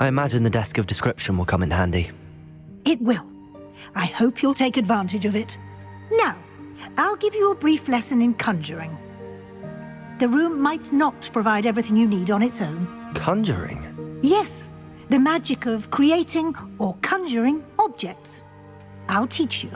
I imagine the desk of description will come in handy. It will. I hope you'll take advantage of it. Now, I'll give you a brief lesson in conjuring. The room might not provide everything you need on its own. Conjuring? Yes, the magic of creating or conjuring objects. I'll teach you.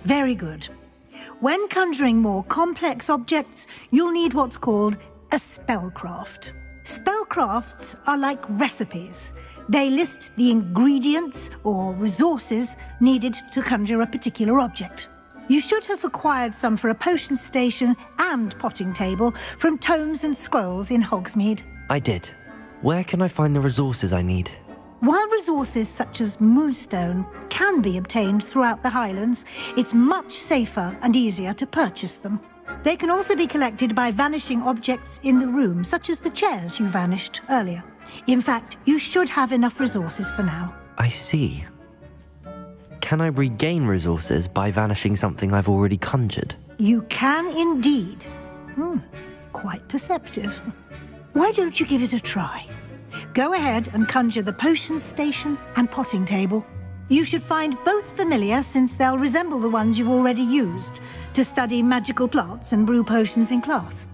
Very good. When conjuring more complex objects, you'll need what's called a spellcraft. Spellcrafts are like recipes. They list the ingredients or resources needed to conjure a particular object. You should have acquired some for a potion station and potting table from tomes and scrolls in Hogsmeade. I did. Where can I find the resources I need? While resources such as moonstone can be obtained throughout the Highlands, it's much safer and easier to purchase them. They can also be collected by vanishing objects in the room, such as the chairs you vanished earlier. In fact, you should have enough resources for now. I see. Can I regain resources by vanishing something I've already conjured? You can indeed. Quite perceptive. Why don't you give it a try? Go ahead and conjure the potion station and potting table. You should find both familiar, since they'll resemble the ones you've already used to study magical plants and brew potions in class.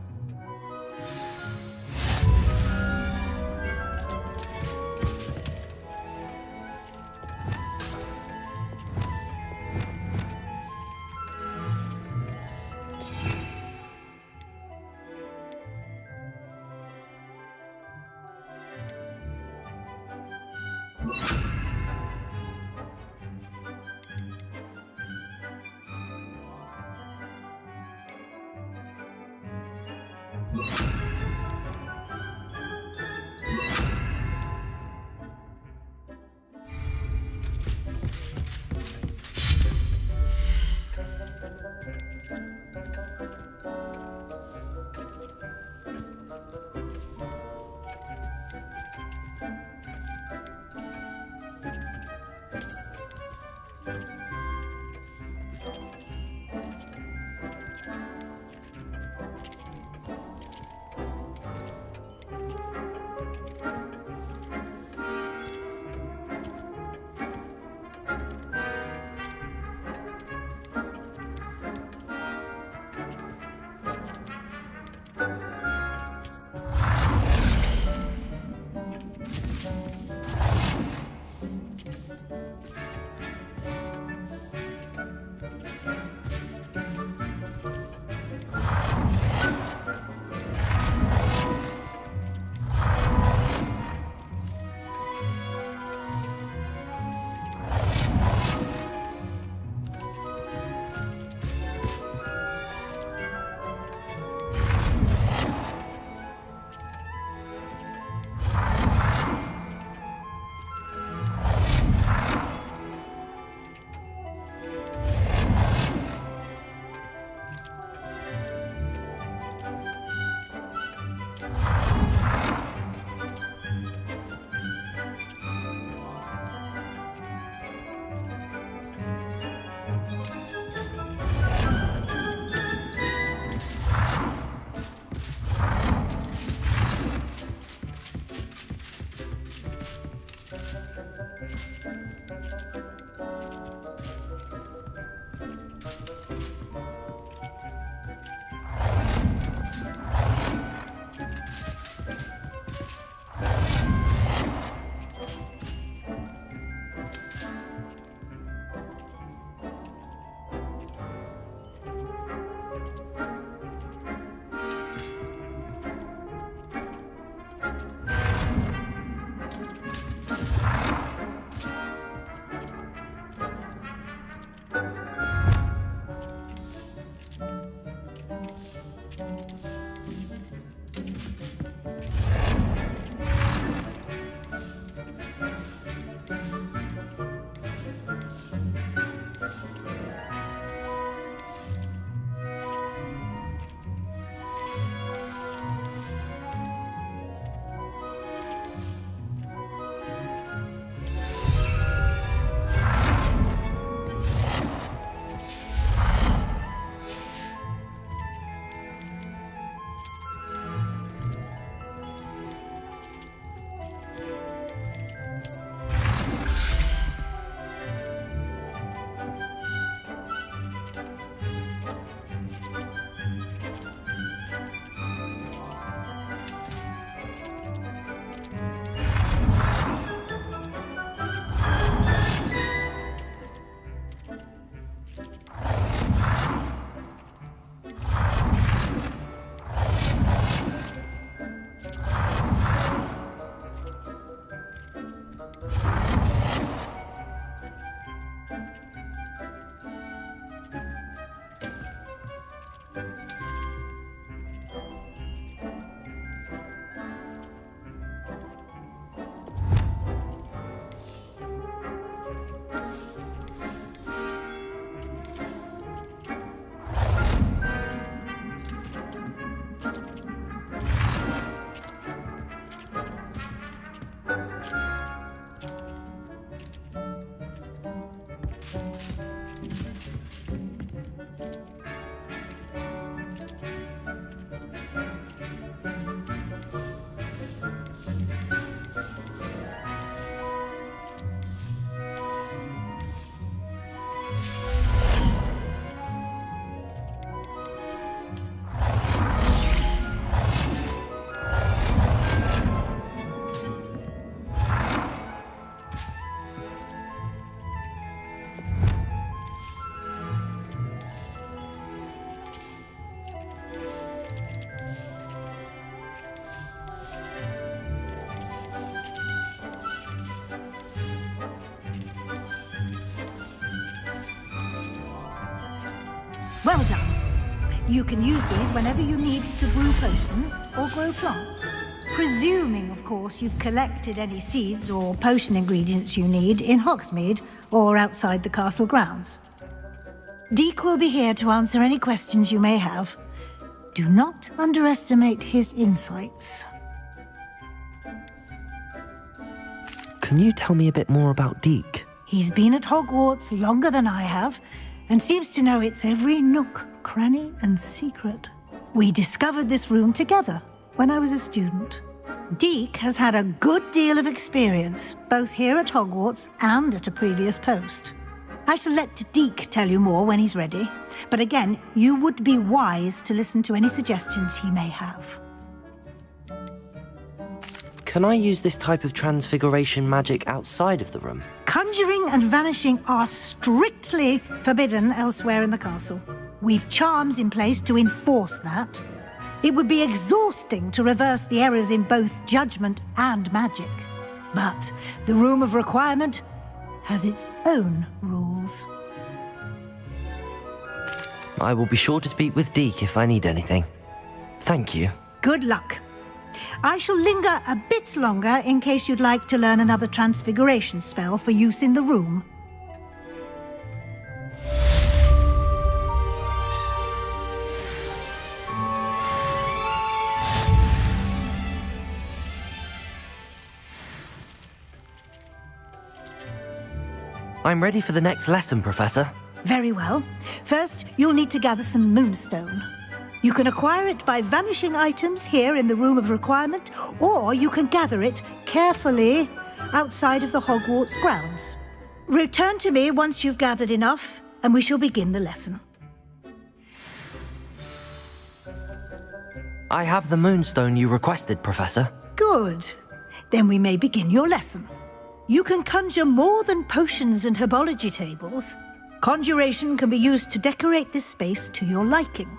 You can use these whenever you need to brew potions or grow plants. Presuming, of course, you've collected any seeds or potion ingredients you need in Hogsmeade or outside the castle grounds. Deek will be here to answer any questions you may have. Do not underestimate his insights. Can you tell me a bit more about Deek? He's been at Hogwarts longer than I have, and seems to know its every nook, cranny, and secret. We discovered this room together when I was a student. Deek has had a good deal of experience, both here at Hogwarts and at a previous post. I shall let Deek tell you more when he's ready, but again, you would be wise to listen to any suggestions he may have. Can I use this type of transfiguration magic outside of the room? Conjuring and vanishing are strictly forbidden elsewhere in the castle. We've charms in place to enforce that. It would be exhausting to reverse the errors in both judgment and magic. But the Room of Requirement has its own rules. I will be sure to speak with Deek if I need anything. Thank you. Good luck. I shall linger a bit longer in case you'd like to learn another transfiguration spell for use in the room. I'm ready for the next lesson, Professor. Very well. First, you'll need to gather some moonstone. You can acquire it by vanishing items here in the Room of Requirement, or you can gather it carefully outside of the Hogwarts grounds. Return to me once you've gathered enough, and we shall begin the lesson. I have the moonstone you requested, Professor. Good. Then we may begin your lesson. You can conjure more than potions and herbology tables. Conjuration can be used to decorate this space to your liking.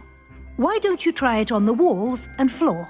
Why don't you try it on the walls and floor?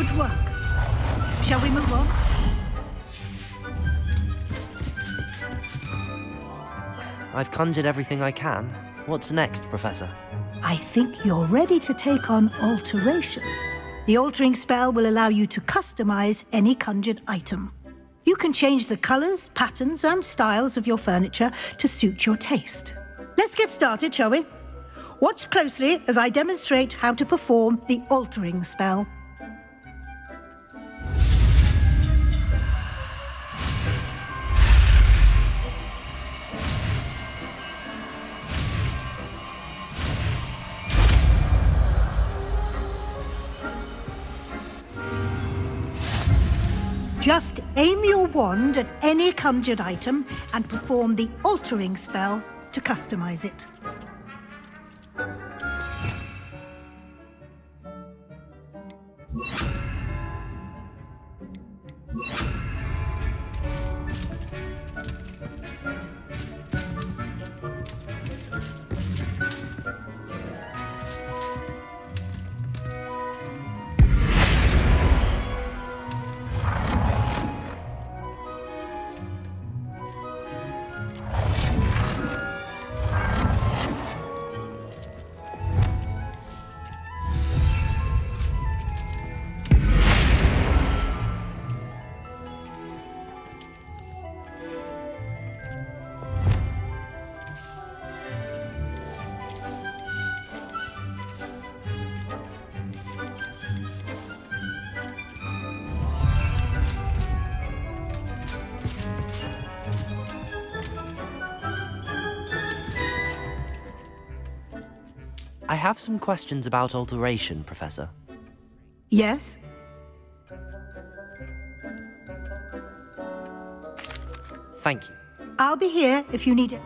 Good work. Shall we move on? I've conjured everything I can. What's next, Professor? I think you're ready to take on alteration. The altering spell will allow you to customize any conjured item. You can change the colors, patterns, and styles of your furniture to suit your taste. Let's get started, shall we? Watch closely as I demonstrate how to perform the altering spell. Just aim your wand at any conjured item and perform the altering spell to customize it. I have some questions about alteration, Professor. Yes? Thank you. I'll be here if you need it.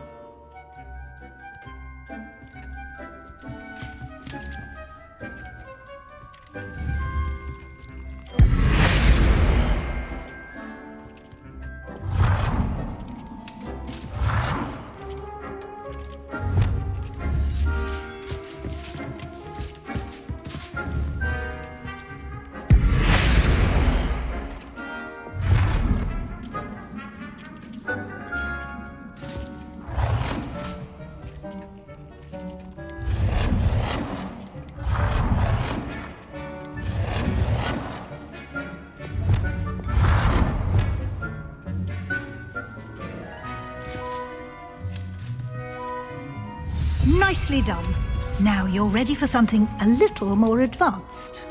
Nicely done. Now you're ready for something a little more advanced.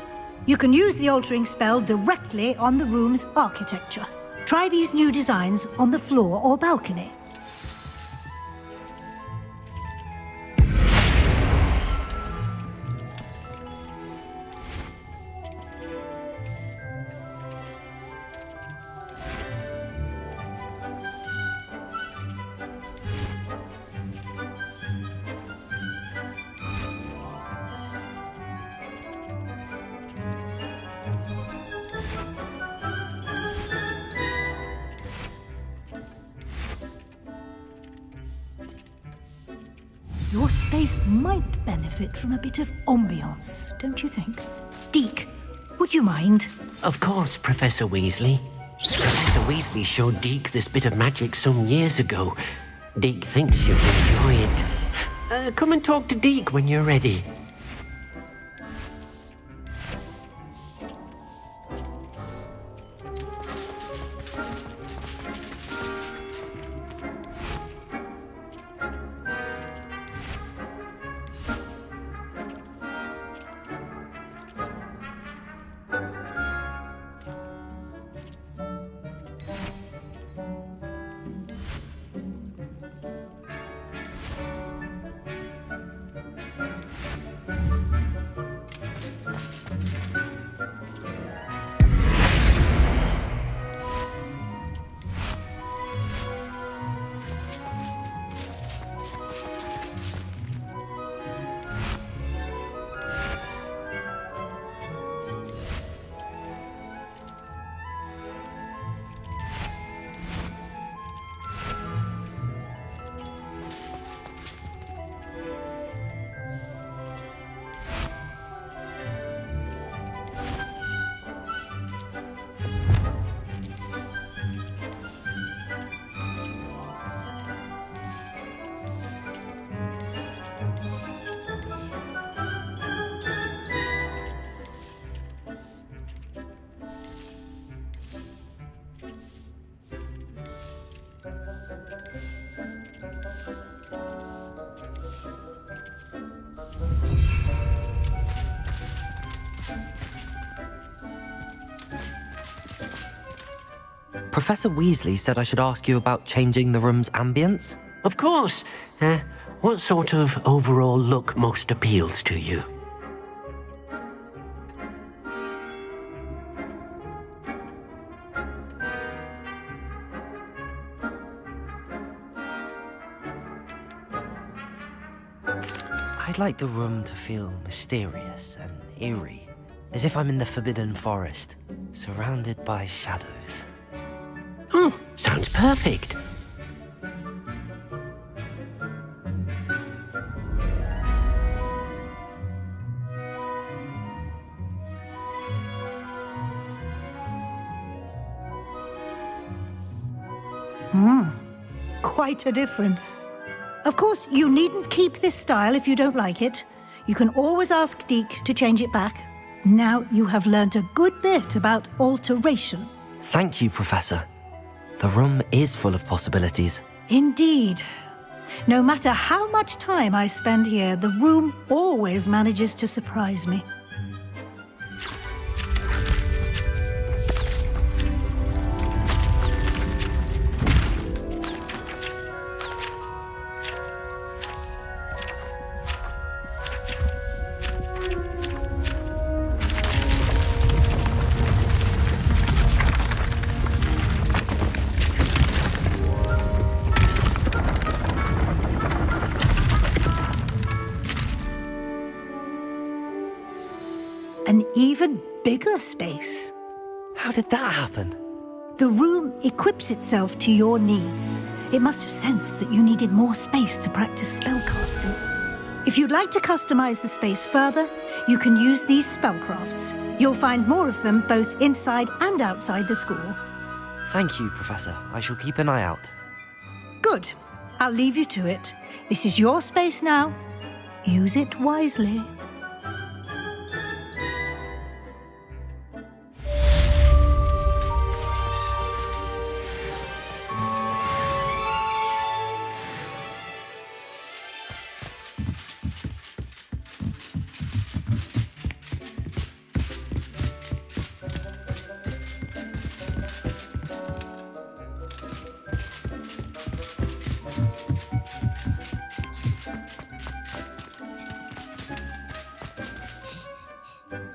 You can use the altering spell directly on the room's architecture. Try these new designs on the floor or balcony. Your space might benefit from a bit of ambiance, don't you think? Deke, would you mind? Of course, Professor Weasley. Professor Weasley showed Deke this bit of magic some years ago. Deke thinks you'll enjoy it. Come and talk to Deke when you're ready. Professor Weasley said I should ask you about changing the room's ambience. Of course. What sort of overall look most appeals to you? I'd like the room to feel mysterious and eerie, as if I'm in the Forbidden Forest, surrounded by shadows. Oh, sounds perfect. Quite a difference. Of course, you needn't keep this style if you don't like it. You can always ask Deke to change it back. Now you have learnt a good bit about alteration. Thank you, Professor. The room is full of possibilities. Indeed. No matter how much time I spend here, the room always manages to surprise me. An even bigger space. How did that happen? The room equips itself to your needs. It must have sensed that you needed more space to practice spellcasting. If you'd like to customize the space further, you can use these spellcrafts. You'll find more of them both inside and outside the school. Thank you, Professor. I shall keep an eye out. Good. I'll leave you to it. This is your space now. Use it wisely.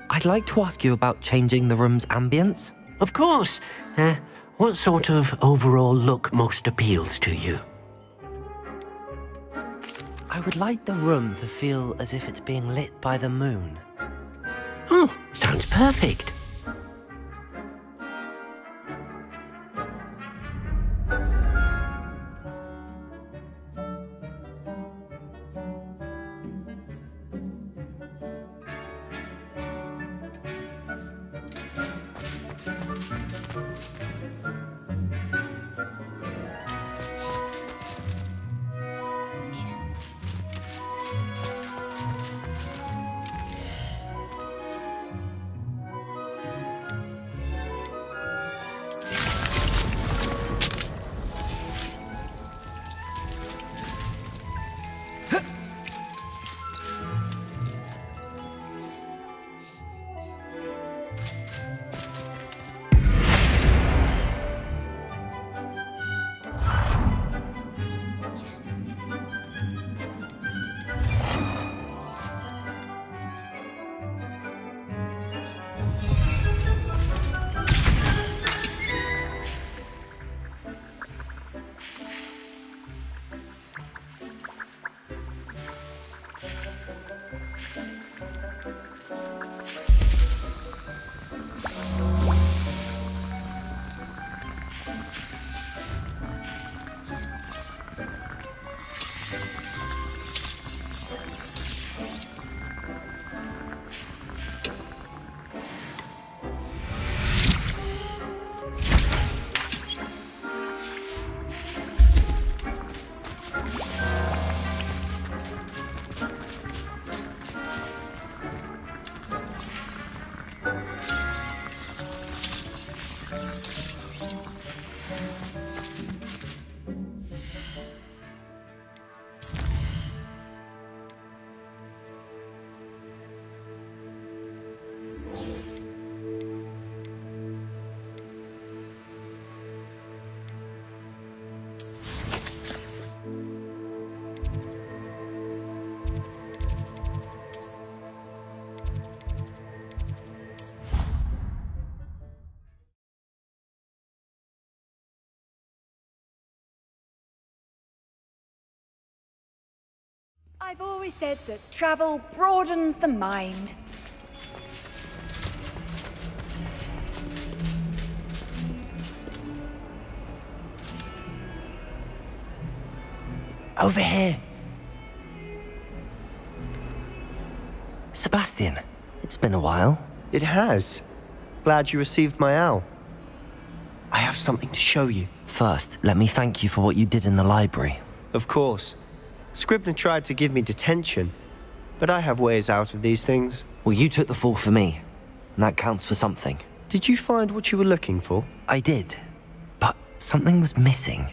I'd like to ask you about changing the room's ambience. Of course. What sort of overall look most appeals to you? I would like the room to feel as if it's being lit by the moon. Oh, sounds perfect. I've always said that travel broadens the mind. Over here. Sebastian, it's been a while. It has. Glad you received my owl. I have something to show you. First, let me thank you for what you did in the library. Of course. Scribner tried to give me detention, but I have ways out of these things. Well, you took the fall for me, and that counts for something. Did you find what you were looking for? I did, but something was missing.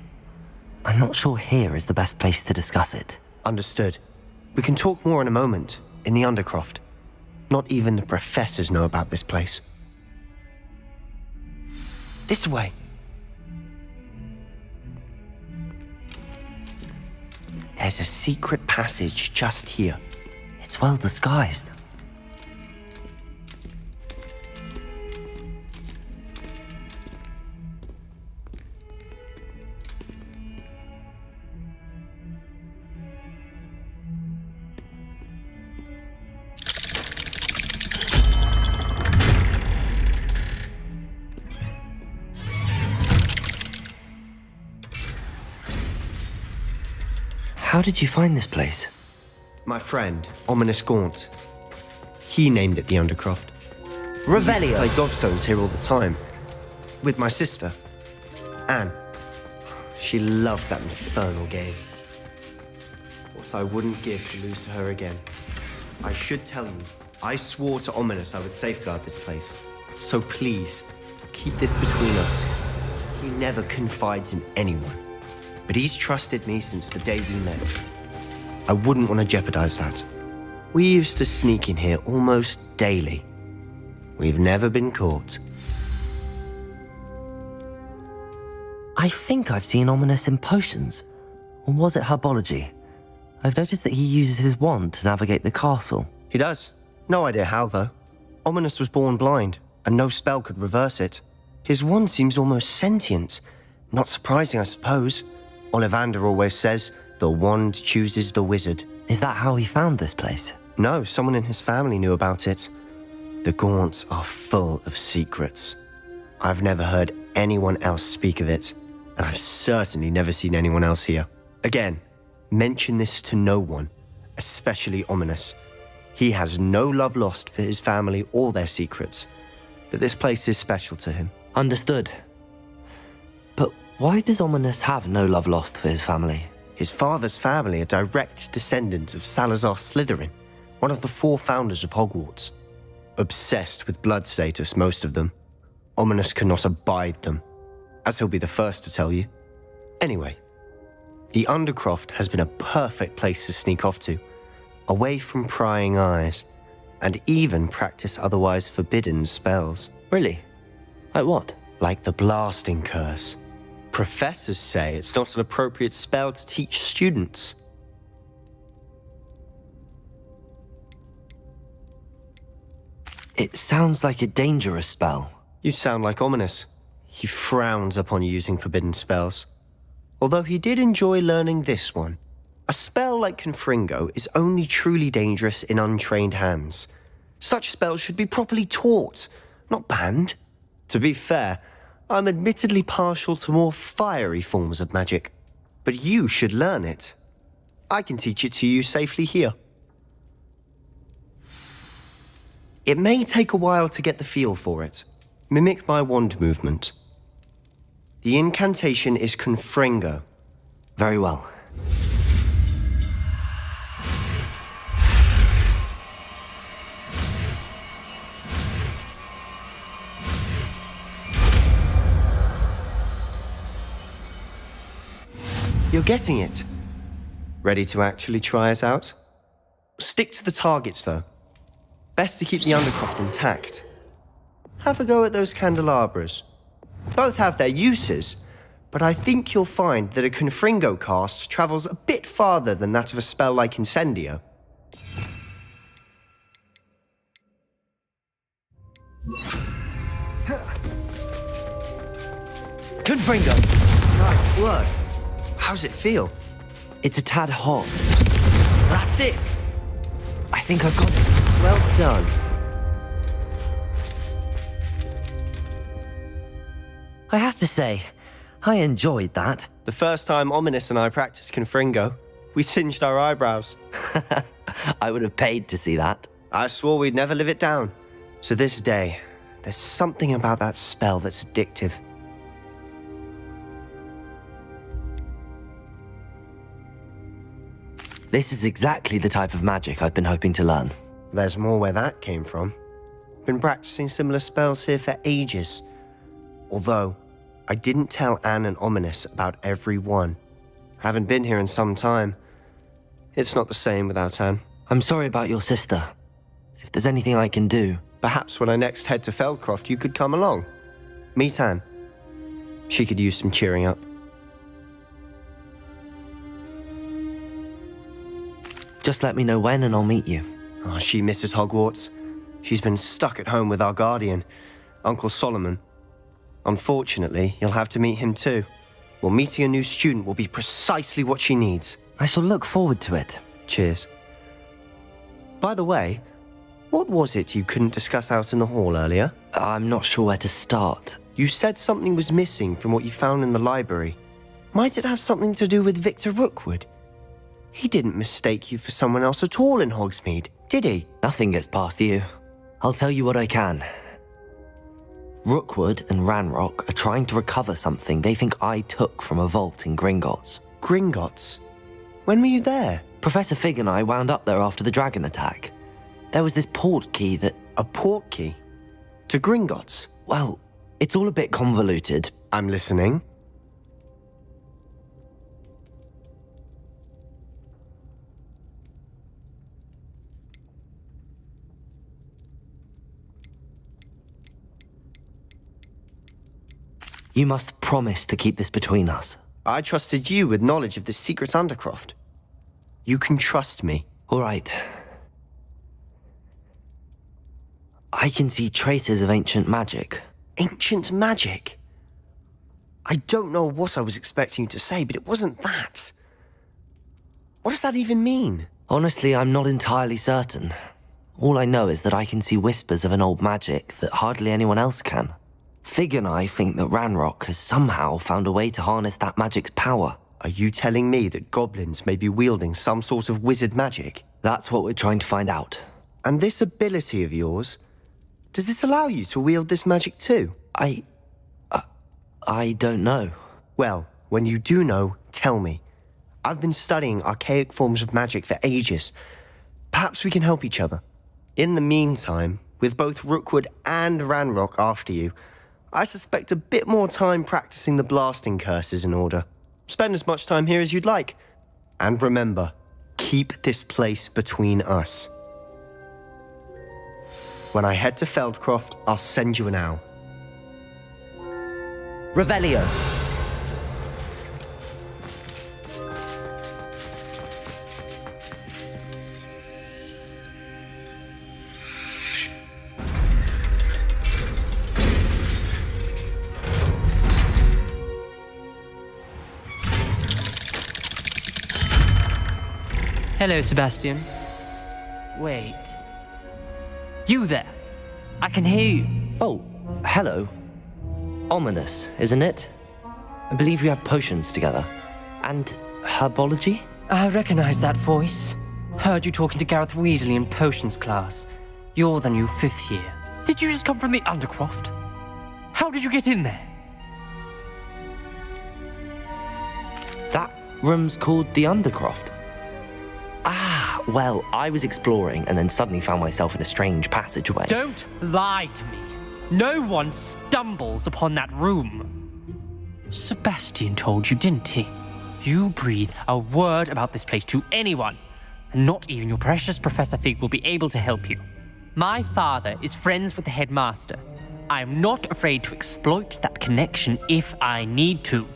I'm not sure here is the best place to discuss it. Understood. We can talk more in a moment, in the Undercroft. Not even the professors know about this place. This way. There's a secret passage just here. It's well disguised. How did you find this place? My friend, Ominous Gaunt. He named it the Undercroft. Revelio! We used to play gobstones here all the time. With my sister, Anne. She loved that infernal game. What I wouldn't give to lose to her again. I should tell you, I swore to Ominous I would safeguard this place. So please, keep this between us. He never confides in anyone. But he's trusted me since the day we met. I wouldn't want to jeopardize that. We used to sneak in here almost daily. We've never been caught. I think I've seen Ominous in potions. Or was it herbology? I've noticed that he uses his wand to navigate the castle. He does. No idea how, though. Ominous was born blind, and no spell could reverse it. His wand seems almost sentient. Not surprising, I suppose. Ollivander always says, the wand chooses the wizard. Is that how he found this place? No, someone in his family knew about it. The Gaunts are full of secrets. I've never heard anyone else speak of it, and I've certainly never seen anyone else here. Again, mention this to no one, especially Ominous. He has no love lost for his family or their secrets, but this place is special to him. Understood. But why does Ominous have no love lost for his family? His father's family are direct descendants of Salazar Slytherin, one of the 4 founders of Hogwarts. Obsessed with blood status, most of them. Ominous cannot abide them, as he'll be the first to tell you. Anyway, the Undercroft has been a perfect place to sneak off to, away from prying eyes, and even practice otherwise forbidden spells. Really? Like what? Like the blasting curse. Professors say it's not an appropriate spell to teach students. It sounds like a dangerous spell. You sound like Ominous. He frowns upon using forbidden spells. Although he did enjoy learning this one. A spell like Confringo is only truly dangerous in untrained hands. Such spells should be properly taught, not banned. To be fair, I'm admittedly partial to more fiery forms of magic, but you should learn it. I can teach it to you safely here. It may take a while to get the feel for it. Mimic my wand movement. The incantation is Confringo. Very well. You're getting it. Ready to actually try it out? Stick to the targets, though. Best to keep the Undercroft intact. Have a go at those candelabras. Both have their uses, but I think you'll find that a Confringo cast travels a bit farther than that of a spell like Incendio. Confringo! Nice work. How's it feel? It's a tad hot. That's it! I think I've got it. Well done. I have to say, I enjoyed that. The first time Ominous and I practiced Confringo, we singed our eyebrows. I would have paid to see that. I swore we'd never live it down. So this day, there's something about that spell that's addictive. This is exactly the type of magic I've been hoping to learn. There's more where that came from. Been practicing similar spells here for ages. Although, I didn't tell Anne and Ominous about every one. Haven't been here in some time. It's not the same without Anne. I'm sorry about your sister. If there's anything I can do... Perhaps when I next head to Feldcroft, you could come along. Meet Anne. She could use some cheering up. Just let me know when and I'll meet you. Oh, she misses Hogwarts. She's been stuck at home with our guardian, Uncle Solomon. Unfortunately, you'll have to meet him too. Well, meeting a new student will be precisely what she needs. I shall look forward to it. Cheers. By the way, what was it you couldn't discuss out in the hall earlier? I'm not sure where to start. You said something was missing from what you found in the library. Might it have something to do with Victor Rookwood? He didn't mistake you for someone else at all in Hogsmeade, did he? Nothing gets past you. I'll tell you what I can. Rookwood and Ranrock are trying to recover something they think I took from a vault in Gringotts. Gringotts? When were you there? Professor Fig and I wound up there after the dragon attack. There was this port key that... A port key? To Gringotts? Well, it's all a bit convoluted. I'm listening. You must promise to keep this between us. I trusted you with knowledge of the secret Undercroft. You can trust me. All right. I can see traces of ancient magic. Ancient magic? I don't know what I was expecting you to say, but it wasn't that. What does that even mean? Honestly, I'm not entirely certain. All I know is that I can see whispers of an old magic that hardly anyone else can. Fig and I think that Ranrock has somehow found a way to harness that magic's power. Are you telling me that goblins may be wielding some sort of wizard magic? That's what we're trying to find out. And this ability of yours, does it allow you to wield this magic too? I don't know. Well, when you do know, tell me. I've been studying archaic forms of magic for ages. Perhaps we can help each other. In the meantime, with both Rookwood and Ranrock after you, I suspect a bit more time practicing the blasting curse is in order. Spend as much time here as you'd like. And remember, keep this place between us. When I head to Feldcroft, I'll send you an owl. Revelio. Hello, Sebastian. Wait. You there? I can hear you. Oh, hello. Ominous, isn't it? I believe we have potions together. And herbology? I recognize that voice. Heard you talking to Gareth Weasley in potions class. You're the new 5th year. Did you just come from the Undercroft? How did you get in there? That room's called the Undercroft. Ah, well, I was exploring and then suddenly found myself in a strange passageway. Don't lie to me. No one stumbles upon that room. Sebastian told you, didn't he? You breathe a word about this place to anyone, and not even your precious Professor Fig will be able to help you. My father is friends with the headmaster. I am not afraid to exploit that connection if I need to.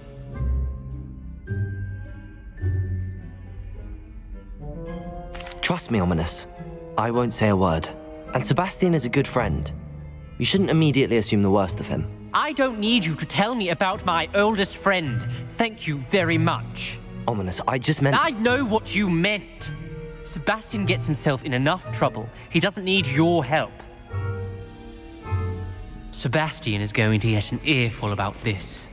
Trust me, Ominous. I won't say a word. And Sebastian is a good friend. You shouldn't immediately assume the worst of him. I don't need you to tell me about my oldest friend. Thank you very much. Ominous, I just meant... I know what you meant. Sebastian gets himself in enough trouble. He doesn't need your help. Sebastian is going to get an earful about this.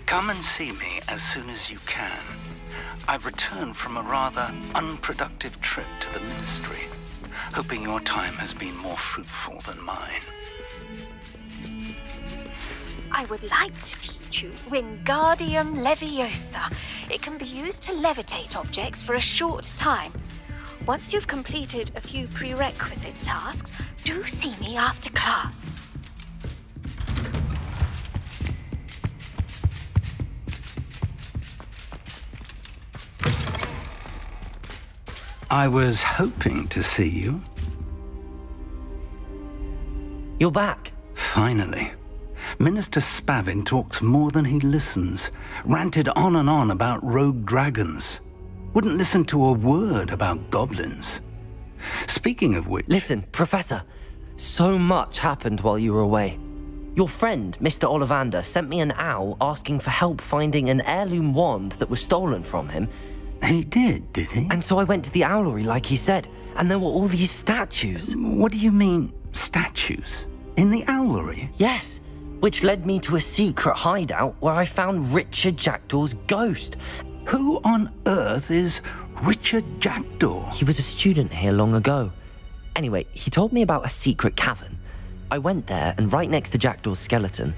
Come and see me as soon as you can. I've returned from a rather unproductive trip to the Ministry, hoping your time has been more fruitful than mine. I would like to teach you Wingardium Leviosa. It can be used to levitate objects for a short time. Once you've completed a few prerequisite tasks, do see me after class. I was hoping to see you. You're back. Finally. Minister Spavin talks more than he listens. Ranted on and on about rogue dragons. Wouldn't listen to a word about goblins. Speaking of which... Listen, Professor. So much happened while you were away. Your friend, Mr. Ollivander, sent me an owl asking for help finding an heirloom wand that was stolen from him. He did he? And so I went to the owlery like he said, and there were all these statues. What do you mean, statues? In the owlery? Yes, which led me to a secret hideout where I found Richard Jackdaw's ghost. Who on earth is Richard Jackdaw? He was a student here long ago. Anyway, he told me about a secret cavern. I went there, and right next to Jackdaw's skeleton,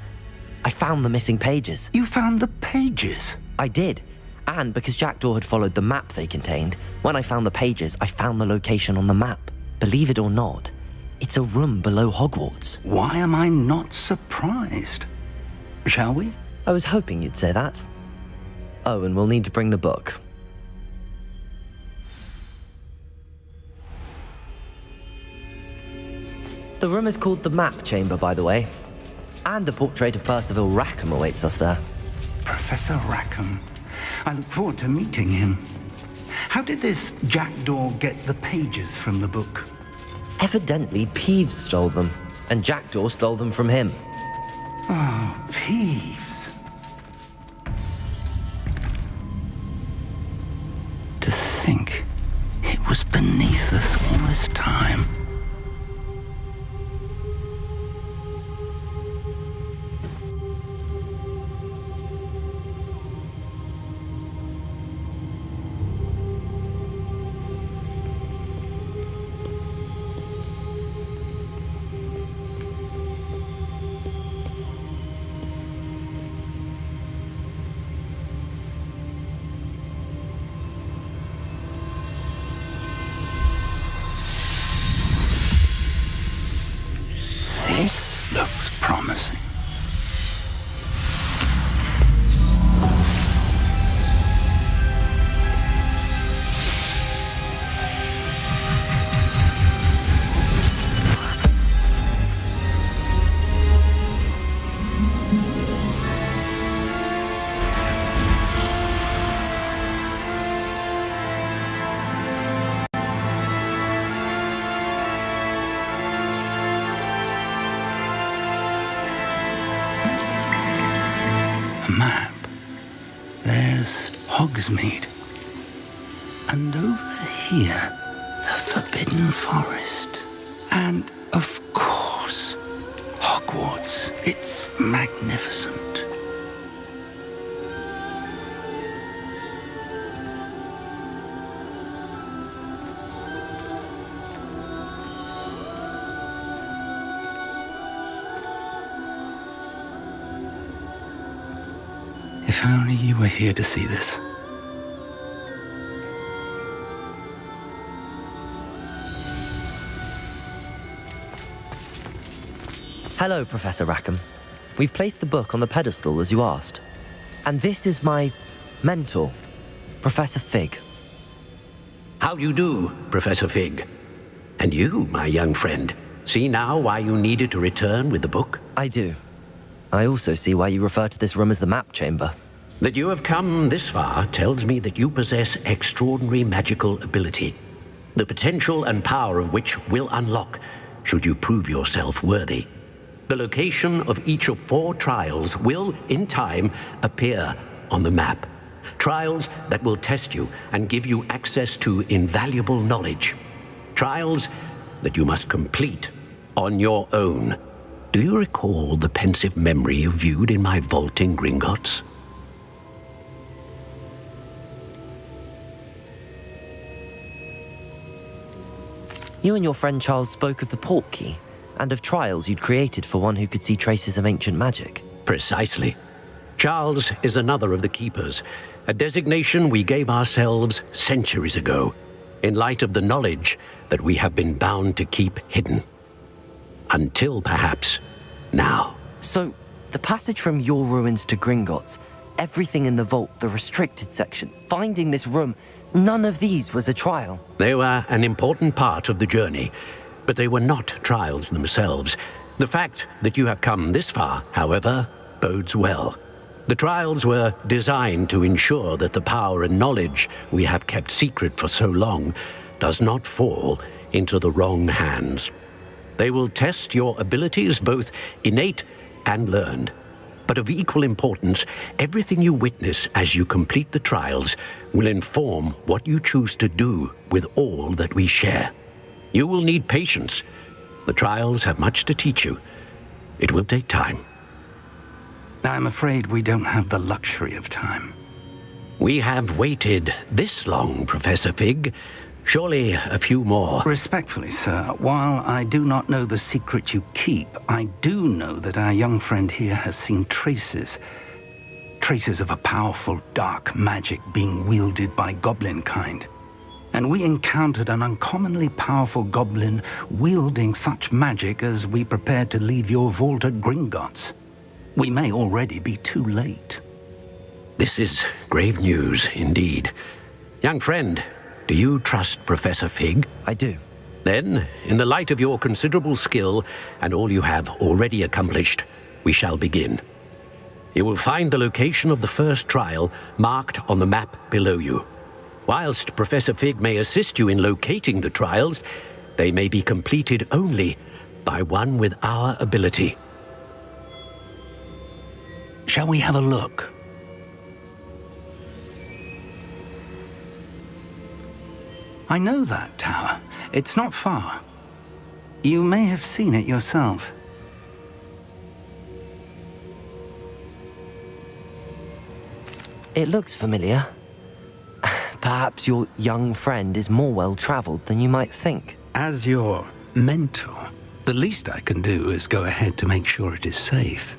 I found the missing pages. You found the pages? I did. And because Jackdaw had followed the map they contained, when I found the pages, I found the location on the map. Believe it or not, it's a room below Hogwarts. Why am I not surprised? Shall we? I was hoping you'd say that. Oh, and we'll need to bring the book. The room is called the Map Chamber, by the way. And a portrait of Percival Rackham awaits us there. Professor Rackham. I look forward to meeting him. How did this Jackdaw get the pages from the book? Evidently, Peeves stole them, and Jackdaw stole them from him. Oh, Peeves. To think it was beneath us all this time. the map, there's Hogsmeade. And over here, the Forbidden Forest. And, of course, Hogwarts. It's magnificent. If only you were here to see this. Hello, Professor Rackham. We've placed the book on the pedestal as you asked. And this is my mentor, Professor Fig. How do you do, Professor Fig? And you, my young friend, see now why you needed to return with the book? I do. I also see why you refer to this room as the map chamber. That you have come this far tells me that you possess extraordinary magical ability, the potential and power of which will unlock should you prove yourself worthy. The location of each of 4 trials will, in time, appear on the map. Trials that will test you and give you access to invaluable knowledge. Trials that you must complete on your own. Do you recall the pensive memory you viewed in my vault in Gringotts? You and your friend Charles spoke of the portkey and of trials you'd created for one who could see traces of ancient magic. Precisely. Charles is another of the keepers, a designation we gave ourselves centuries ago, in light of the knowledge that we have been bound to keep hidden. Until perhaps now. So, the passage from your ruins to Gringotts, everything in the vault, the restricted section, finding this room, none of these was a trial. They were an important part of the journey, but they were not trials themselves. The fact that you have come this far, however, bodes well. The trials were designed to ensure that the power and knowledge we have kept secret for so long does not fall into the wrong hands. They will test your abilities, both innate and learned. But of equal importance, everything you witness as you complete the trials will inform what you choose to do with all that we share. You will need patience. The trials have much to teach you. It will take time. I'm afraid we don't have the luxury of time. We have waited this long, Professor Fig. Surely a few more. Respectfully, sir, while I do not know the secret you keep, I do know that our young friend here has seen traces of a powerful dark magic being wielded by goblin kind. And we encountered an uncommonly powerful goblin wielding such magic as we prepared to leave your vault at Gringotts. We may already be too late. This is grave news indeed. Young friend, do you trust Professor Fig? I do. Then, in the light of your considerable skill and all you have already accomplished, we shall begin. You will find the location of the first trial marked on the map below you. Whilst Professor Fig may assist you in locating the trials, they may be completed only by one with our ability. Shall we have a look? I know that tower. It's not far. You may have seen it yourself. It looks familiar. Perhaps your young friend is more well-traveled than you might think. As your mentor, the least I can do is go ahead to make sure it is safe.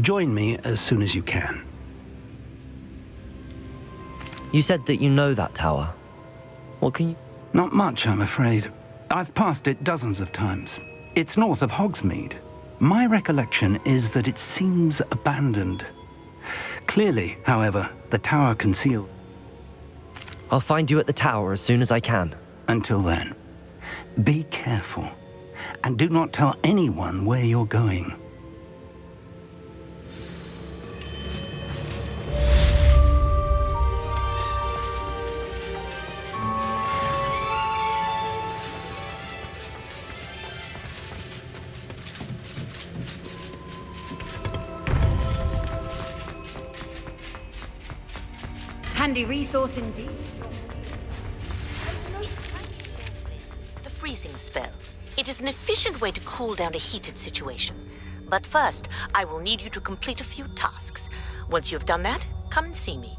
Join me as soon as you can. You said that you know that tower. What can you... Not much, I'm afraid. I've passed it dozens of times. It's north of Hogsmeade. My recollection is that it seems abandoned. Clearly, however, the tower concealed. I'll find you at the tower as soon as I can. Until then, be careful, and do not tell anyone where you're going. Handy resource indeed. The freezing spell. It is an efficient way to cool down a heated situation. But first, I will need you to complete a few tasks. Once you have done that, come and see me.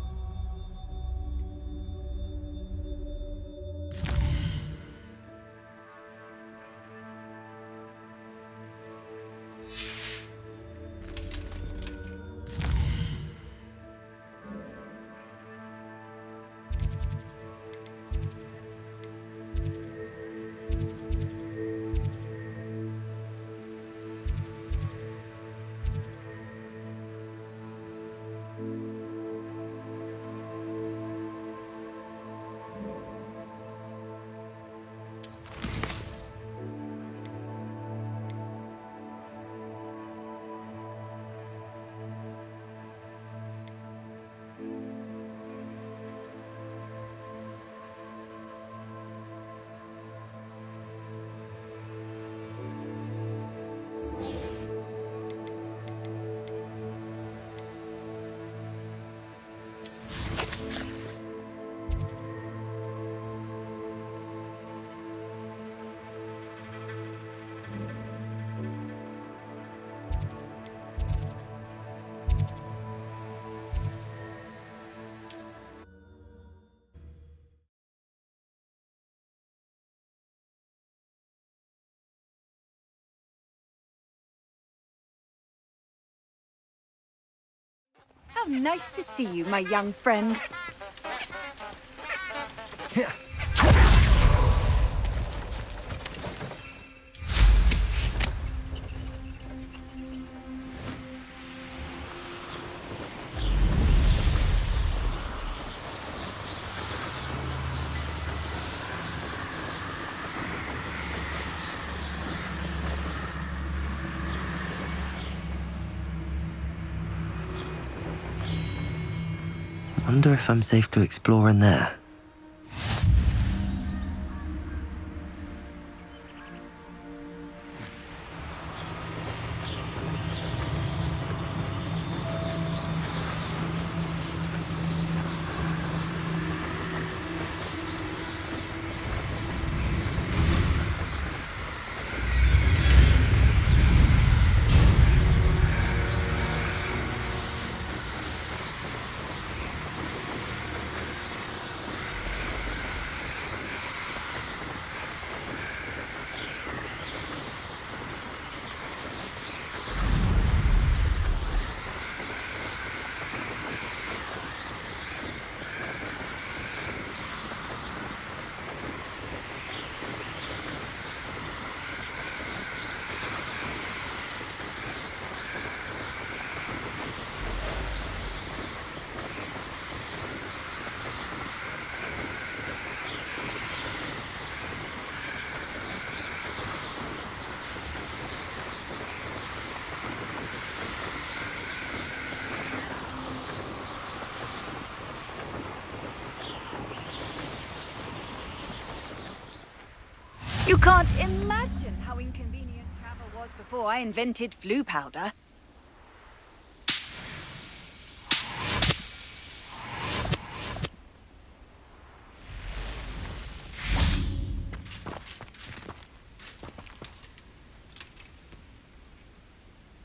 How nice to see you, my young friend. Wonder if I'm safe to explore in there. You can't imagine how inconvenient travel was before I invented flu powder.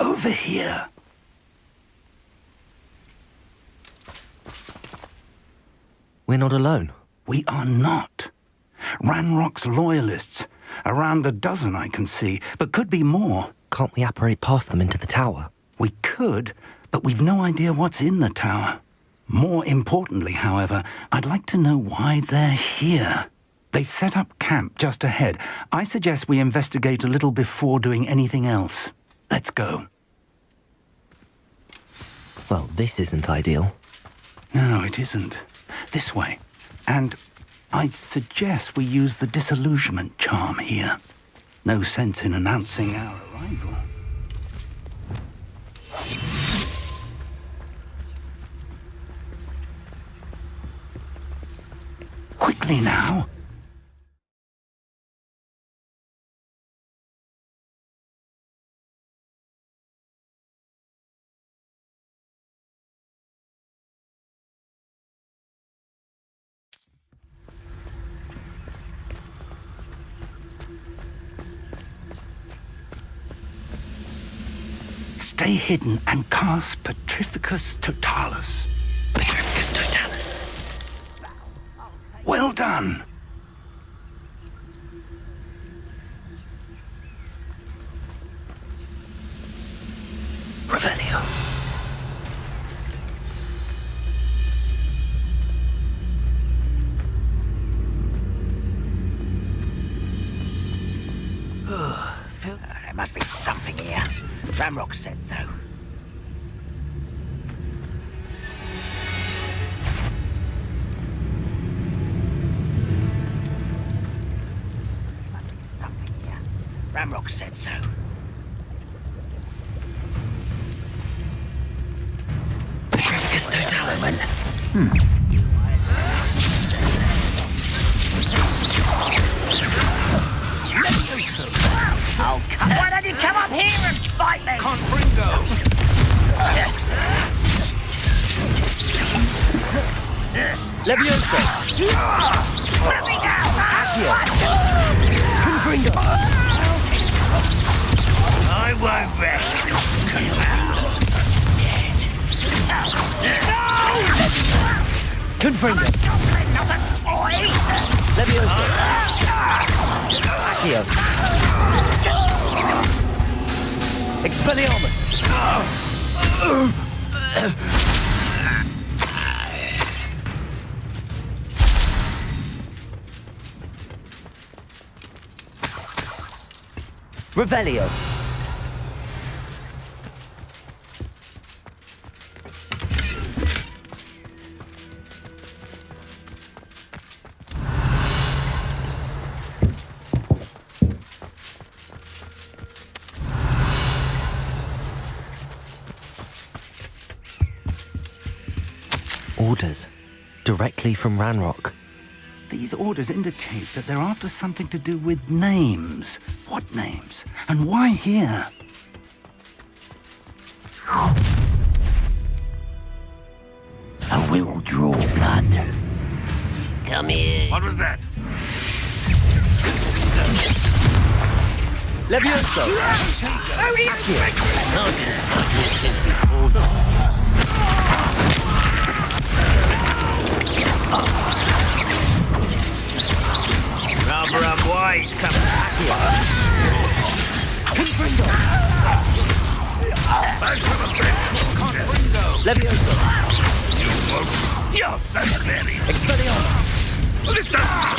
Over here. We're not alone. We are not. Ranrock's loyalists. Around a dozen I can see, but could be more. Can't we apparate past them into the tower? We could, but we've no idea what's in the tower. More importantly, however, I'd like to know why they're here. They've set up camp just ahead. I suggest we investigate a little before doing anything else. Let's go. Well, this isn't ideal. No, it isn't. This way. And I'd suggest we use the disillusionment charm here. No sense in announcing our arrival. Quickly now. Stay hidden and cast Petrificus Totalis. Petrificus Totalis. Well done. Revelio. There must be something here. Ramrock said so. Must be something here. Ramrock said so. Petrificus Totalis. Oh, why don't you come up here and fight me? Levioso. Let me down! Confringo. I won't rest. Confringo. Goblin, not a toy! Levioso. Accio. Expelliarmus. Revelio. Orders. Directly from Ranrock. These orders indicate that they're after something to do with names. What names? And why here? I will draw blood. Come here. What was that? Levioso. Rather unwise coming back here. Confringo. Levioso. You're so very... Expelliarmus. This doesn't...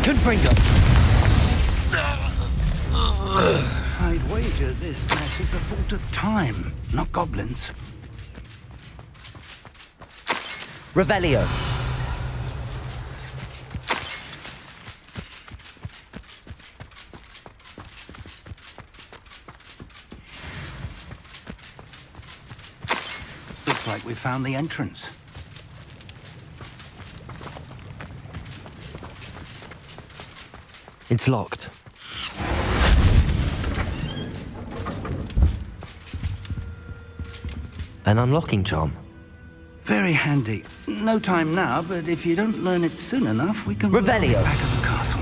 Confringo. I'd wager this match is a fault of time, not goblins. Revelio. Looks like we found the entrance. It's locked. An unlocking charm. Very handy. No time now, but if you don't learn it soon enough, we can... Revelio. Back at the castle.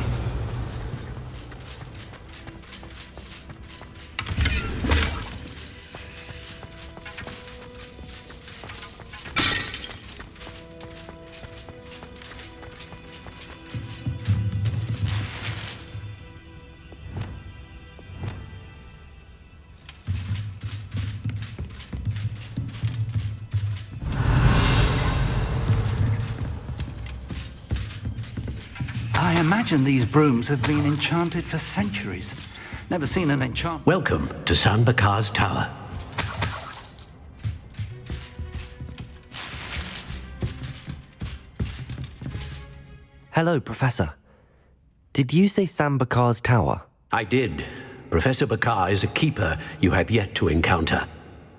I imagine these brooms have been enchanted for centuries. Never seen an enchantment. Welcome to San Bakar's Tower. Hello, Professor. Did you say Sam Bakar's tower? I did. Professor Bakar is a keeper you have yet to encounter.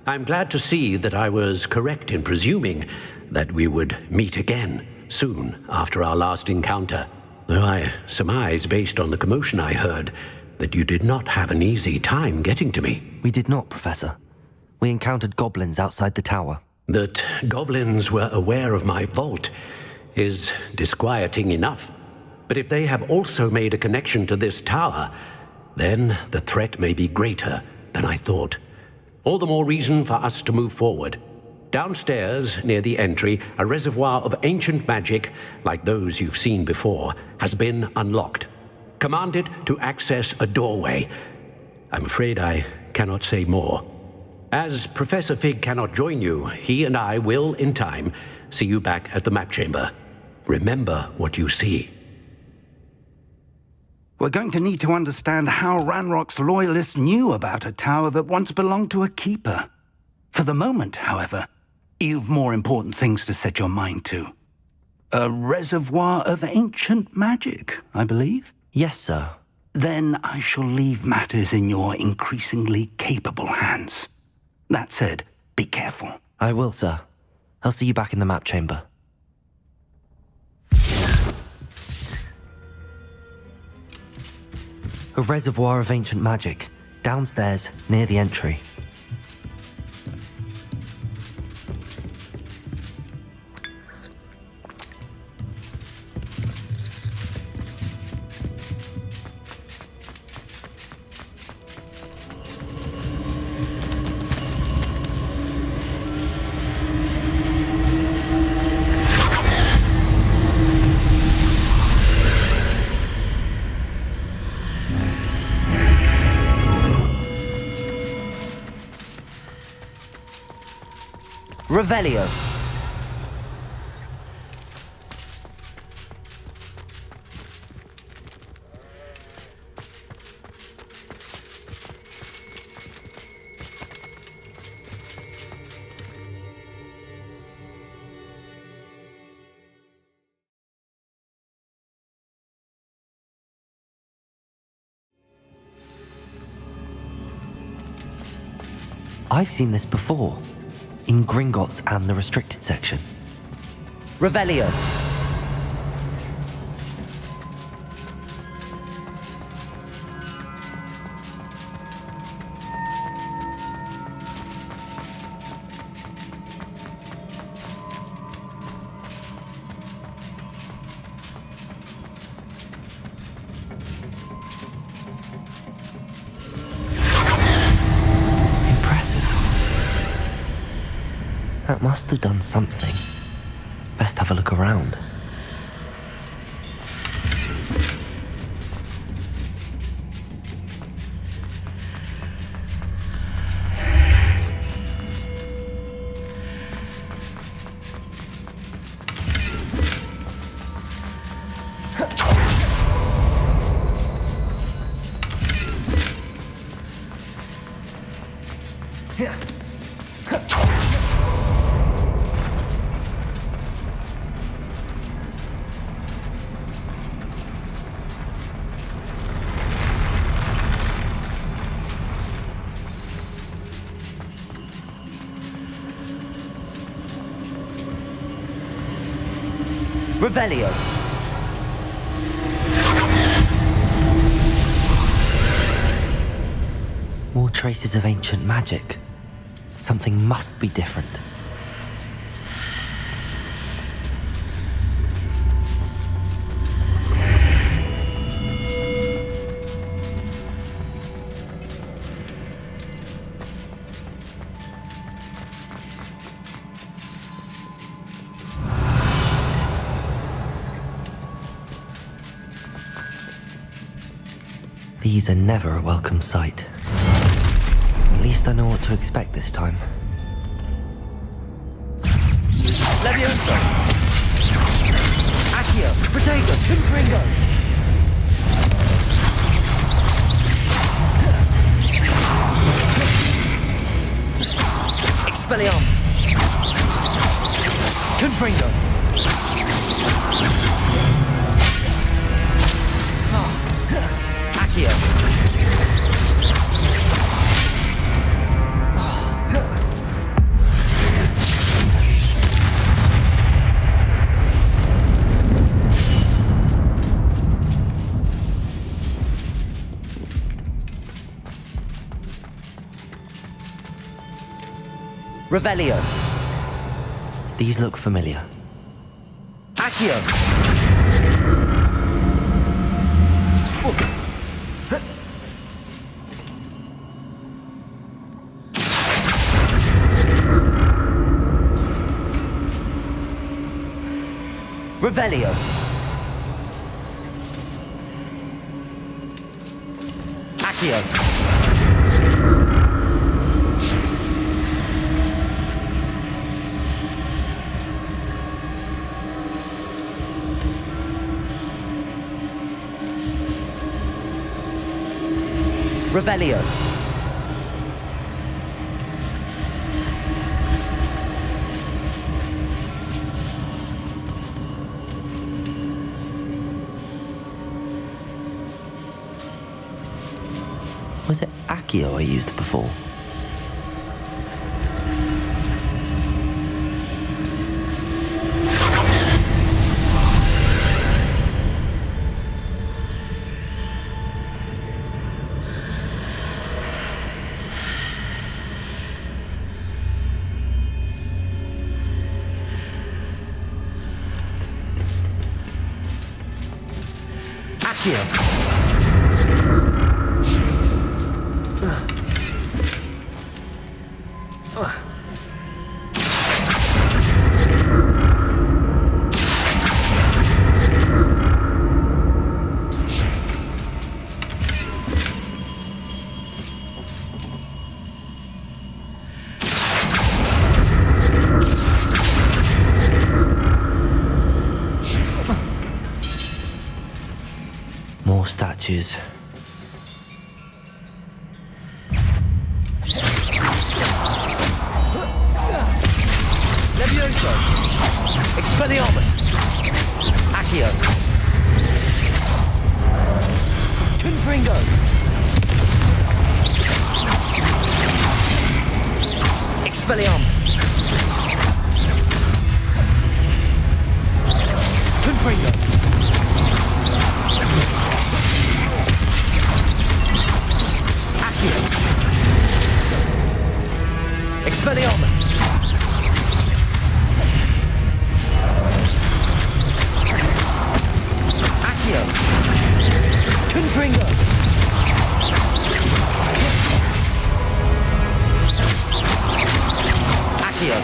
I'm glad to see that I was correct in presuming that we would meet again soon after our last encounter. Though I surmise, based on the commotion I heard, that you did not have an easy time getting to me. We did not, Professor. We encountered goblins outside the tower. That goblins were aware of my vault is disquieting enough. But if they have also made a connection to this tower, then the threat may be greater than I thought. All the more reason for us to move forward. Downstairs, near the entry, a reservoir of ancient magic, like those you've seen before, has been unlocked. Command it to access a doorway. I'm afraid I cannot say more. As Professor Fig cannot join you, he and I will, in time, see you back at the map chamber. Remember what you see. We're going to need to understand how Ranrock's loyalists knew about a tower that once belonged to a keeper. For the moment, however, you've more important things to set your mind to. A reservoir of ancient magic, I believe? Yes, sir. Then I shall leave matters in your increasingly capable hands. That said, be careful. I will, sir. I'll see you back in the map chamber. A reservoir of ancient magic, downstairs, near the entry. Revelio. I've seen this before. In Gringotts and the restricted section. Revelio. That must have done something. Best have a look around. Revelio. More traces of ancient magic. Something must be different. These are never a welcome sight. At least I know what to expect this time. Leviosa! Accio! Protego! Confringo! Expelliarmus! Confringo! Accio! Revelio. These look familiar. Accio! Revelio. Accio. Revelio. Was it Accio I used before? Accio. More statues. Levioso! Expelliarmus! Accio! Confringo! Expelliarmus! Confringo! Accio! Expelliarmus! Accio! Confringo! Accio!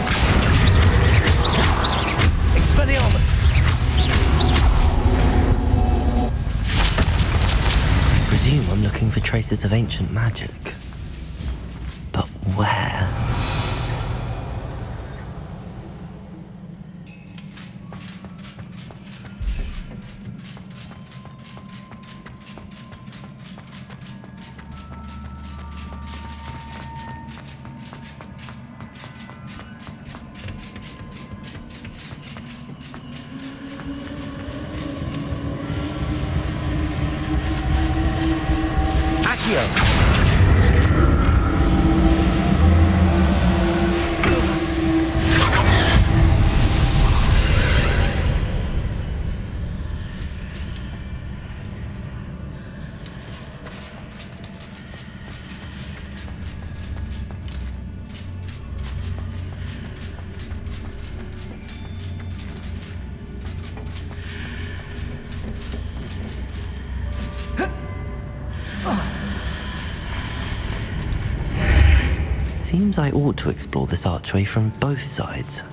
Expelliarmus! I presume I'm looking for traces of ancient magic. But where? Accio! Seems I ought to explore this archway from both sides.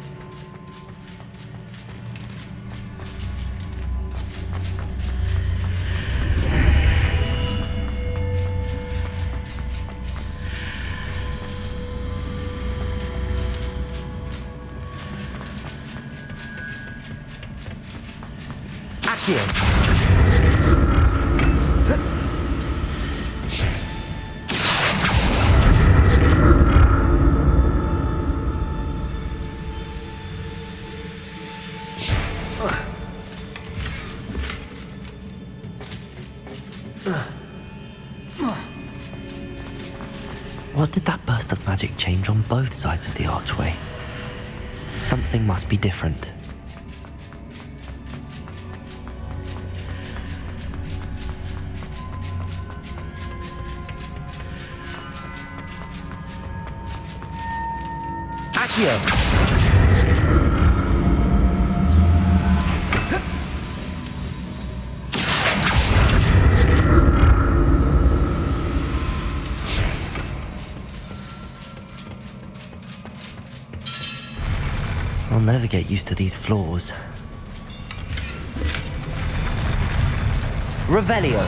Accio! What did that burst of magic change on both sides of the archway? Something must be different. Accio! I'll never get used to these floors. Revelio.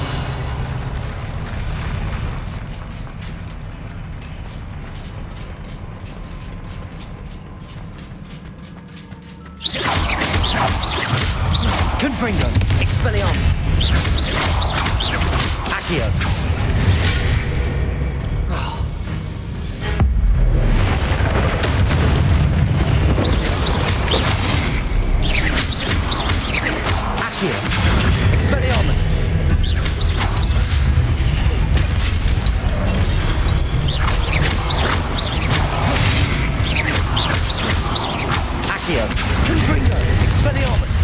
Confringo. Expelliarmus. Accio. Accio. Expelliarmus. Accio. Confringo. Expelliarmus.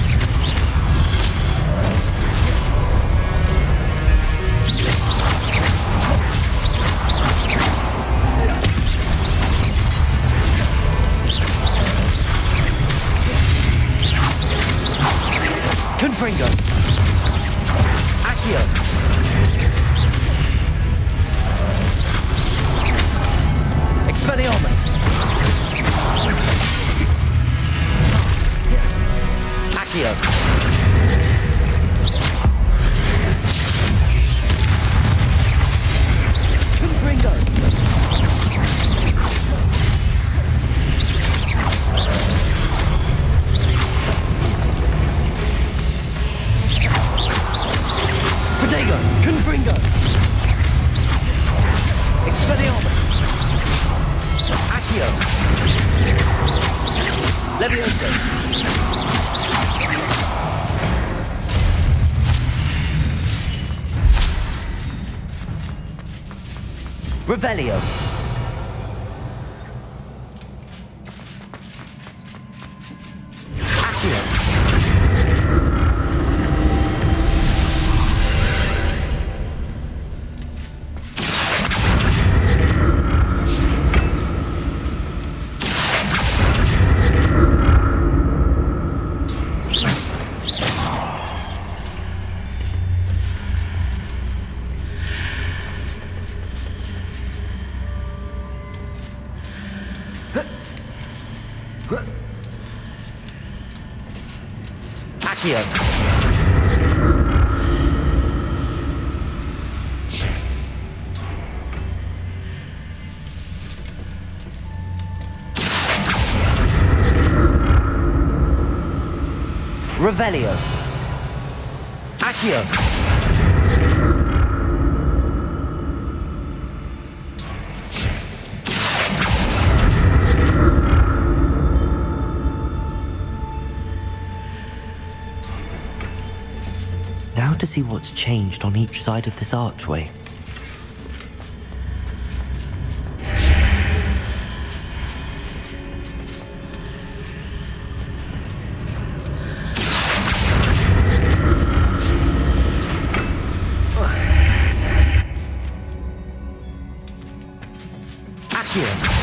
Confringo. Accio. Expelliarmus. Accio. Confringo. Protego. Confringo. Expelliarmus. Accio. Levioso. Revelio. Accio. Accio. Revelio. Accio. Now to see what's changed on each side of this archway. Accio.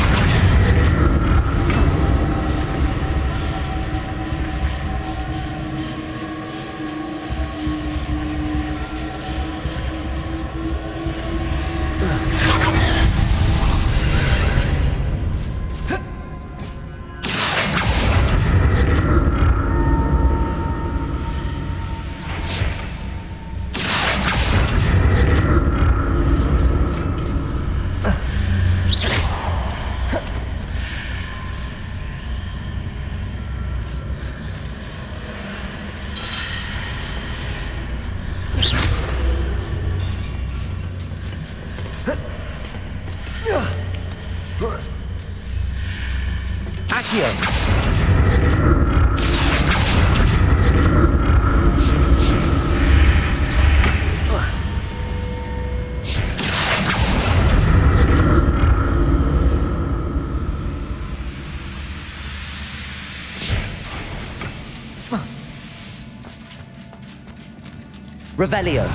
Revelio.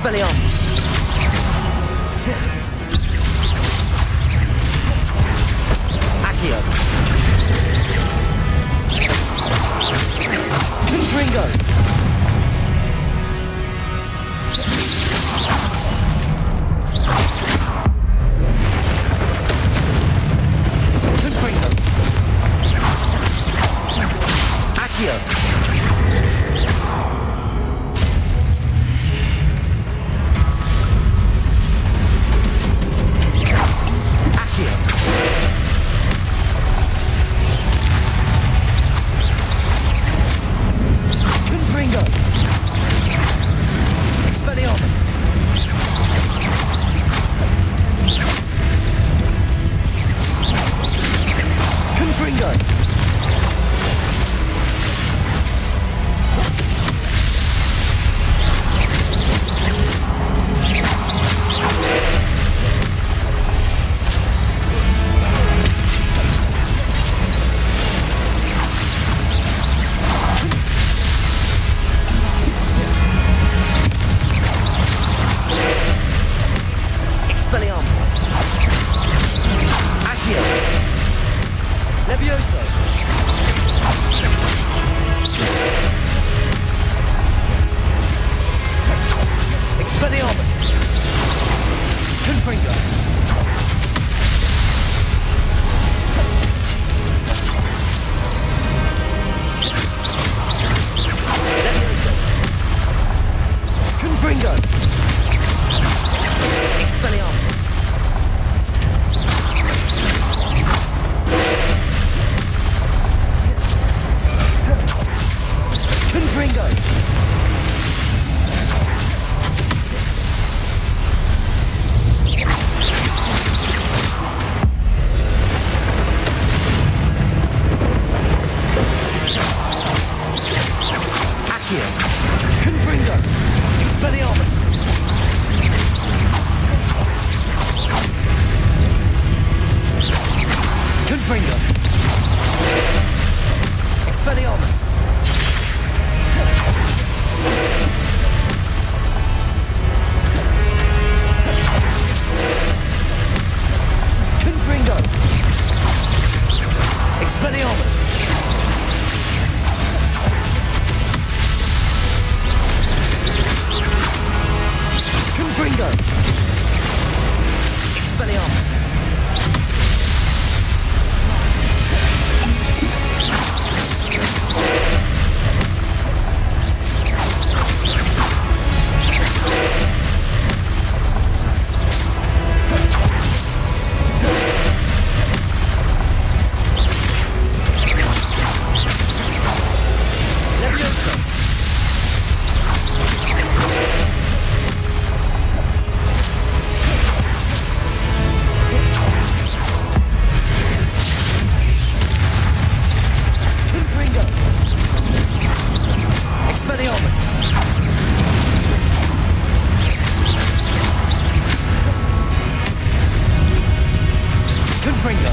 Expelliarmus! Accio! Confringo! Confringo! Accio! Confringo! Expelliarmus! Confringo! Expelliarmus! Accio! Levioso! Expelliarmus! Confringo! Levioso! Confringo! Expelliarmus! Confringo! Accio! Confringo! Expelliarmus! Confringo! Expelliarmus! Confringo! Expelliarmus! Confringo! Expelliarmus! Levioso! Confringo! Expelliarmus! Confringo!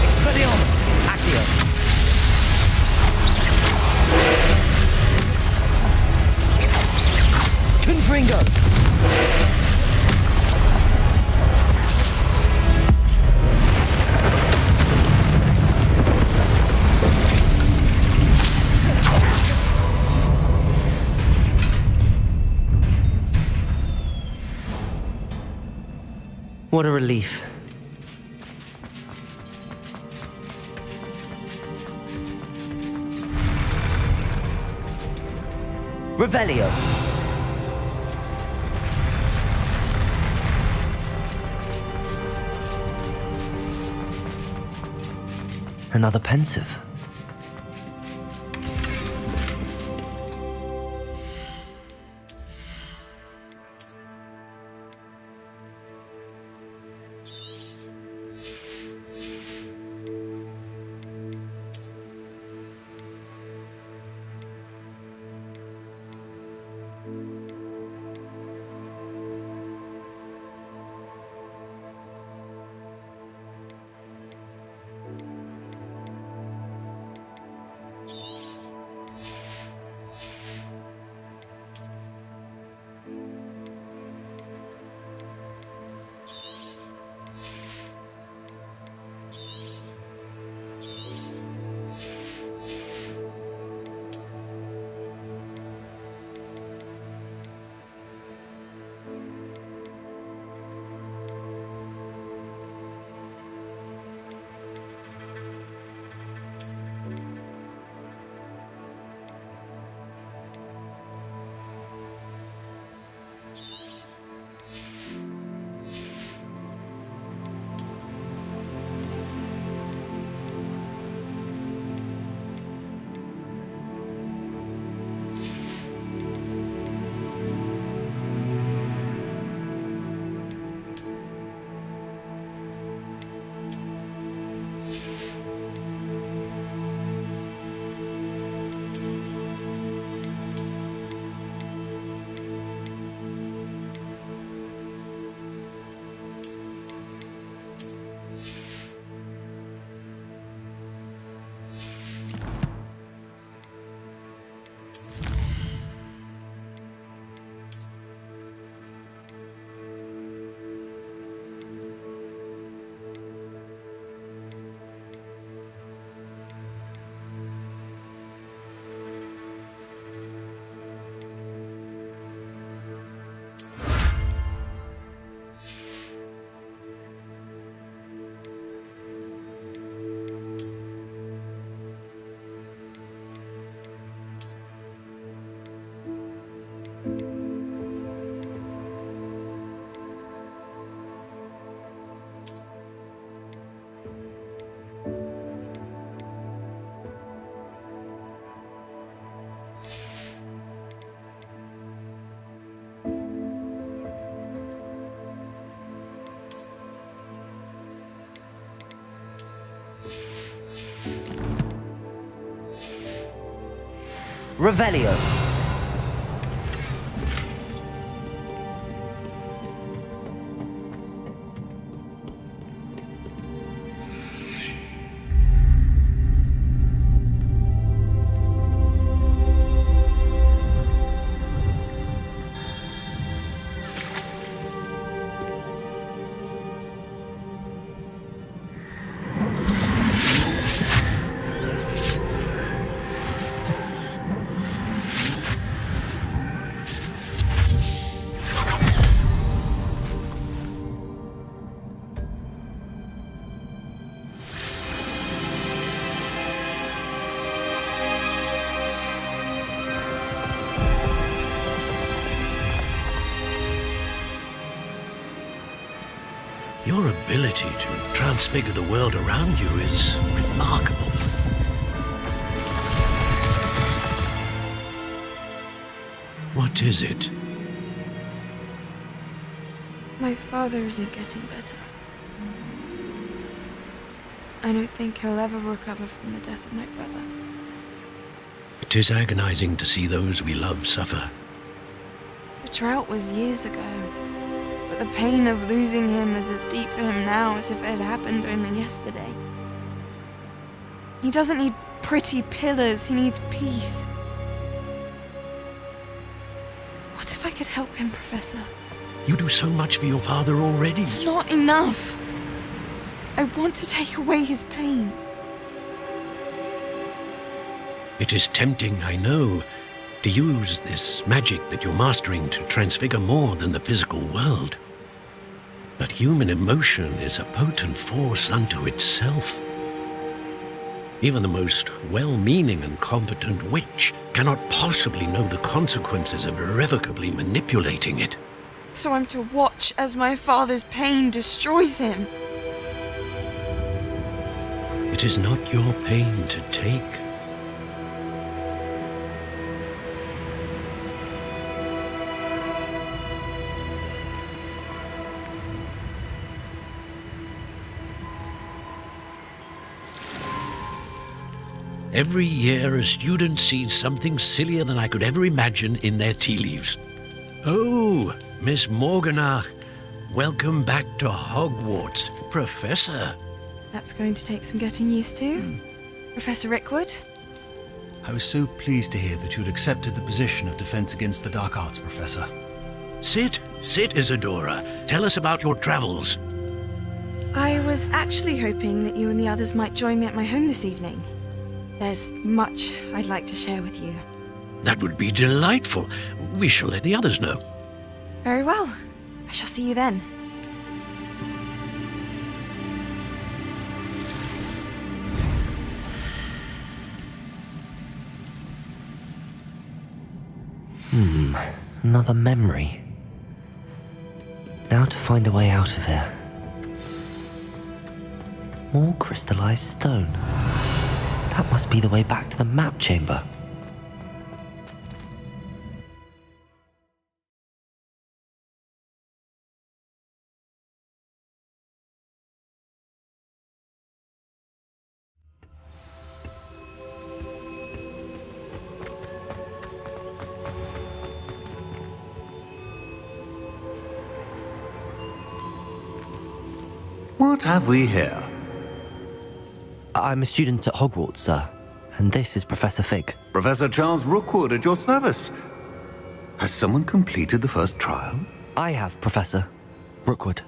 Expelliarmus! Accio! Confringo! What a relief. Revelio. Another pensive. Revelio. Your ability to transfigure the world around you is remarkable. What is it? My father isn't getting better. I don't think he'll ever recover from the death of my brother. It is agonizing to see those we love suffer. The drought was years ago, but the pain of losing him is as deep for him now as if it had happened only yesterday. He doesn't need pretty pillars, he needs peace. What if I could help him, Professor? You do so much for your father already. It's not enough. I want to take away his pain. It is tempting, I know, to use this magic that you're mastering to transfigure more than the physical world. But human emotion is a potent force unto itself. Even the most well-meaning and competent witch cannot possibly know the consequences of irrevocably manipulating it. So I'm to watch as my father's pain destroys him. It is not your pain to take. Every year, a student sees something sillier than I could ever imagine in their tea leaves. Oh, Miss Morganach, welcome back to Hogwarts, Professor. That's going to take some getting used to. Professor Rickwood? I was so pleased to hear that you had accepted the position of Defense Against the Dark Arts, Professor. Sit, Isadora. Tell us about your travels. I was actually hoping that you and the others might join me at my home this evening. There's much I'd like to share with you. That would be delightful. We shall let the others know. Very well. I shall see you then. Another memory. Now to find a way out of here. More crystallized stone. That must be the way back to the map chamber. What have we here? I'm a student at Hogwarts, sir. And this is Professor Fig. Professor Charles Rookwood at your service. Has someone completed the first trial? I have, Professor Rookwood.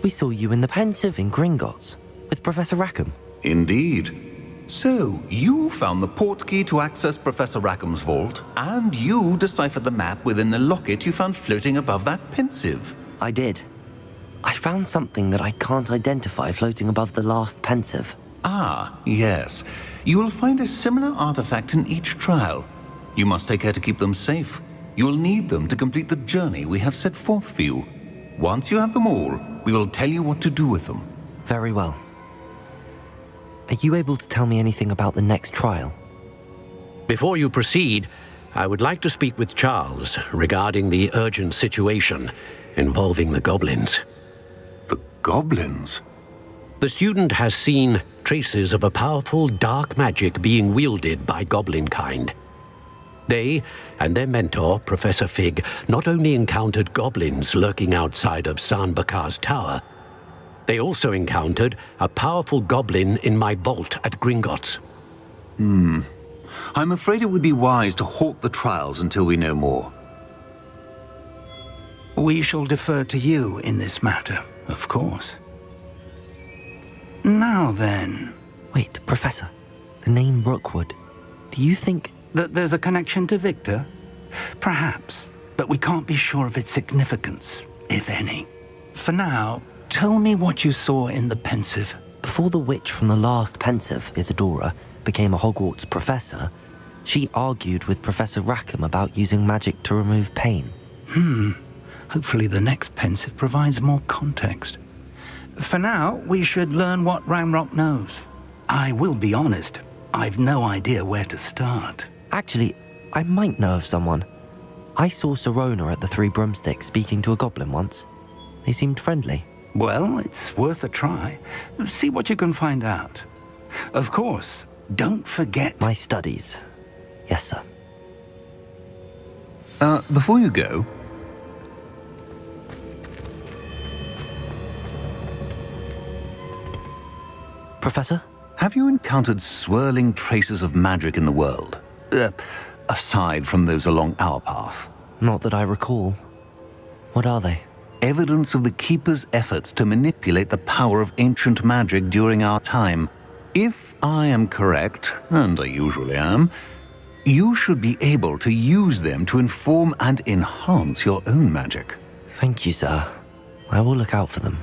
We saw you in the Pensive in Gringotts with Professor Rackham. Indeed. So, you found the portkey to access Professor Rackham's vault, and you deciphered the map within the locket you found floating above that Pensive. I did. I found something that I can't identify floating above the last Pensive. Ah, yes. You will find a similar artifact in each trial. You must take care to keep them safe. You will need them to complete the journey we have set forth for you. Once you have them all, we will tell you what to do with them. Very well. Are you able to tell me anything about the next trial? Before you proceed, I would like to speak with Charles regarding the urgent situation involving the goblins. The goblins? The student has seen traces of a powerful dark magic being wielded by goblin kind. They and their mentor, Professor Fig, not only encountered goblins lurking outside of Sanbakar's tower, they also encountered a powerful goblin in my vault at Gringotts. I'm afraid it would be wise to halt the trials until we know more. We shall defer to you in this matter, of course. Now then... Wait, Professor. The name Rookwood. Do you think... that there's a connection to Victor? Perhaps, but we can't be sure of its significance, if any. For now, tell me what you saw in the Pensive. Before the witch from the last Pensive, Isadora, became a Hogwarts professor, she argued with Professor Rackham about using magic to remove pain. Hopefully the next Pensive provides more context. For now, we should learn what Ranrock knows. I will be honest, I've no idea where to start. Actually, I might know of someone. I saw Sirona at the Three Broomsticks speaking to a goblin once. They seemed friendly. Well, it's worth a try. See what you can find out. Of course, don't forget... My studies. Yes, sir. Before you go... Professor? Have you encountered swirling traces of magic in the world? Aside from those along our path? Not that I recall. What are they? Evidence of the Keeper's efforts to manipulate the power of ancient magic during our time. If I am correct, and I usually am, you should be able to use them to inform and enhance your own magic. Thank you, sir. I will look out for them.